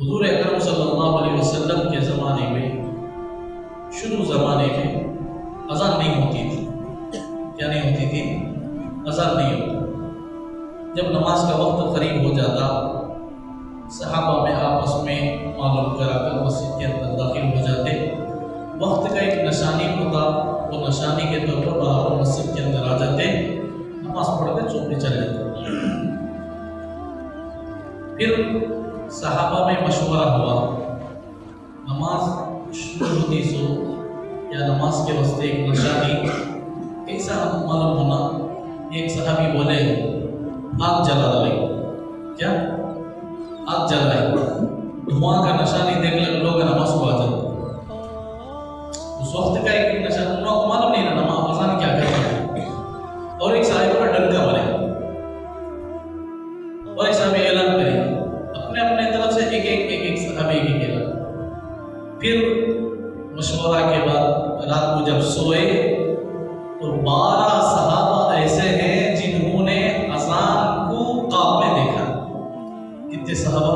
حضور اکرم صلی اللہ علیہ وسلم کے زمانے میں، شروع زمانے میں اذان نہیں ہوتی تھی۔ کیا نہیں ہوتی تھی؟ اذان نہیں ہوتی۔ جب نماز کا وقت قریب ہو جاتا، صحابہ میں آپس میں معلوم کرا کر مسجد کے اندر داخل ہو جاتے۔ وقت کا ایک نشانی ہوتا، وہ نشانی کے طور پر باہر مسجد کے اندر آ جاتے، نماز پڑھ کر چوپڑے چلے جاتے۔ پھر صحابہ میں مشورہ ہوا، نماز شروع ہوتی سو یا نماز کے واسطے ایک نشانی کیسا معلوم ہونا؟ ایک صحابی بولے آگ جلا ڈالیں۔ کیا؟ آگ جلائیں، دھواں کا نشانی دیکھ لیں لوگ نماز کو آ جاتے۔ اس وقت کا ایک نشانی ان کو معلوم نہیں نا نماز اذان کیا کرتا ہے۔ اور ایک صحابی پر ڈنکا مارے اور ایک صحابی اعلان کرے، اپنے اپنے طرف سے ایک صحابی ایک اعلان۔ پھر مشورہ کے بعد رات کو جب سوئے تو 12 صحابہ ایسے ہیں جنہوں نے اذان کو خواب میں دیکھا۔ کتنے صحابہ؟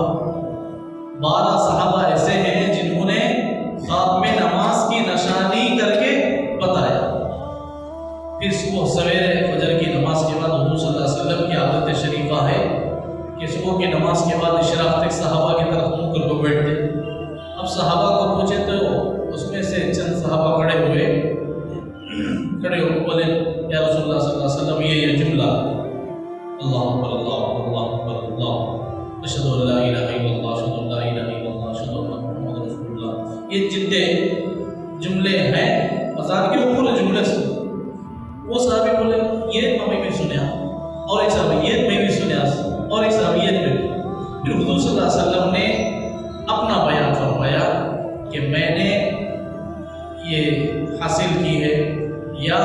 12 صحابہ ایسے ہیں جنہوں نے خواب میں نماز کی نشانی کر کے بتایا۔ پھر صبح سویرے فجر کی نماز کے بعد حضور صلی اللہ علیہ وسلم کی عادت شریفہ ہے کہ صبح کی نماز کے بعد اشراق تک صحابہ کی طرف منہ کر کے بیٹھتے۔ اب صحابہ کو پوچھے تو اس میں سے چند صحابہ کھڑے ہو بولے یا رسول اللہ صلی اللہ علیہ وسلم یہ جملہ اللہ اکبر اللہ اکبر اللہ اکبر اللہ اشہد ان لا الہ الا اللہ اشہد ان لا الہ الا اللہ اشہد ان محمد رسول اللہ، یہ جتنے جملے ہیں اذان کے پورے جملے سے وہ صحابی بولے یہ میں بھی سنیا، اور ایک صحابی یہ میں بھی سنیا، اور ایک صحابی یہ میں بھی۔ پھر حضور صلی اللہ علیہ وسلم نے اپنا بیان فرمایا کہ میں نے یہ حاصل کی ہے، یا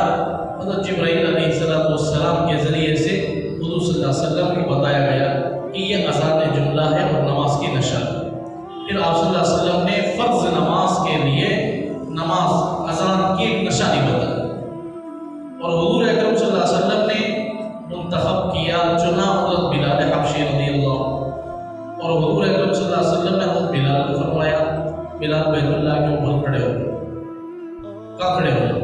حضرت جبرائیل علیہ السلام کے ذریعے سے حضور صلی اللہ علیہ وسلم کو بتایا گیا کہ یہ اذان جملہ ہے اور نماز کی نشان۔ پھر آپ صلی اللہ علیہ وسلم نے فرض نماز کے لیے نماز اذان کی ایک نشانی بتائی، اور حضور اکرم صلی اللہ علیہ وسلم نے منتخب کیا، چنا حضرت بلال حبشی رضی اللہ، اور حضور اکرم صلی اللہ علیہ وسلم نے حضرت بلال کو فرمایا بلال بیت اللہ کے اوپر کھڑے ہو۔ کہاں کھڑے ہو؟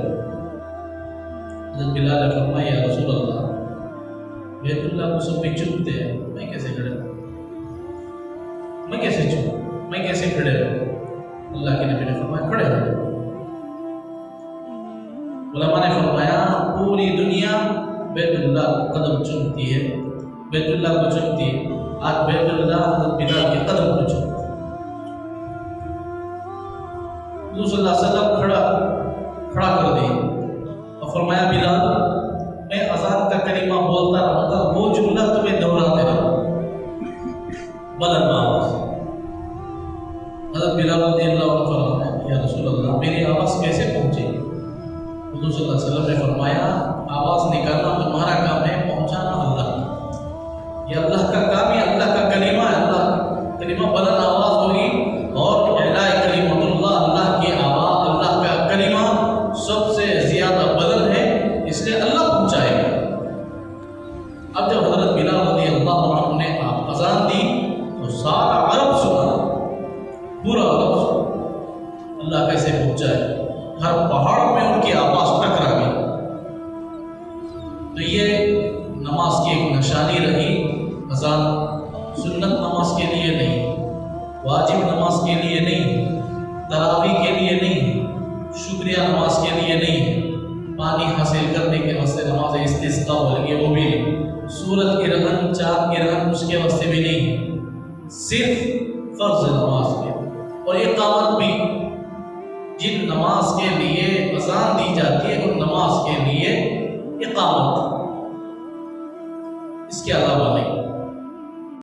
حضرت بلال نے فرمایا یا رسول اللہ بیت اللہ کو سب بھی چومتے ہیں، میں کیسے کھڑے ہوں؟ میں کیسے چوموں؟ میں کیسے کھڑے ہوں؟ اللہ کے نبی نے فرمایا کھڑے ہو۔ علماء نے فرمایا پوری دنیا بیت اللہ کو قدم چومتی ہے، بیت اللہ کو چومتی ہے، آج بیت اللہ حضرت بلال کے قدم کو چومتی ہے۔ حضور صلی اللہ علیہ وسلم کھڑا کر دی اور فرمایا بلال میں اذان کا کلمہ بولتا رہوں گا، وہ جملہ تمہیں دہراتے رہوں بلند آواز۔ حضرت بلال رضی اللہ عنہ فرمایا یا رسول اللہ میری آواز کیسے پہنچے؟ حضور صلی اللہ علیہ وسلم نے فرمایا آواز نکالنا تمہارا کام ہے، پہنچانا اللہ کا، یہ اللہ کا کام ہے، اللہ کا کلمہ ہے، اللہ کا کلمہ بلند آواز ہوگی، اور اعلاء کلمۃ اللہ، اللہ کی آواز، اللہ کا کلمہ سب سے زیادہ بلند ہے، اس لیے اللہ پہنچائے گا۔ اب جب حضرت بلال رضی اللہ عنہ نے اذان دی تو سارا عرب سنا، پورا عرب سنا اللہ کیسے پہنچائے، ہر پہاڑ میں ان کی آواز ٹکرا گئی۔ تو یہ نماز کی ایک نشانی رہی۔ اذان سنت نماز کے لیے نہیں، واجب نماز کے لیے نہیں، تراویح کے لیے نہیں، شکریہ نماز کے لیے نہیں، پانی حاصل کرنے کے واسطے نماز استسقاء بولیں گے وہ بھی نہیں، سورج گرہن چاند گرہن اس کے واسطے بھی نہیں، صرف فرض نماز کے، اور اقامت بھی جن نماز کے لیے اذان دی جاتی ہے ان نماز کے لیے اقامت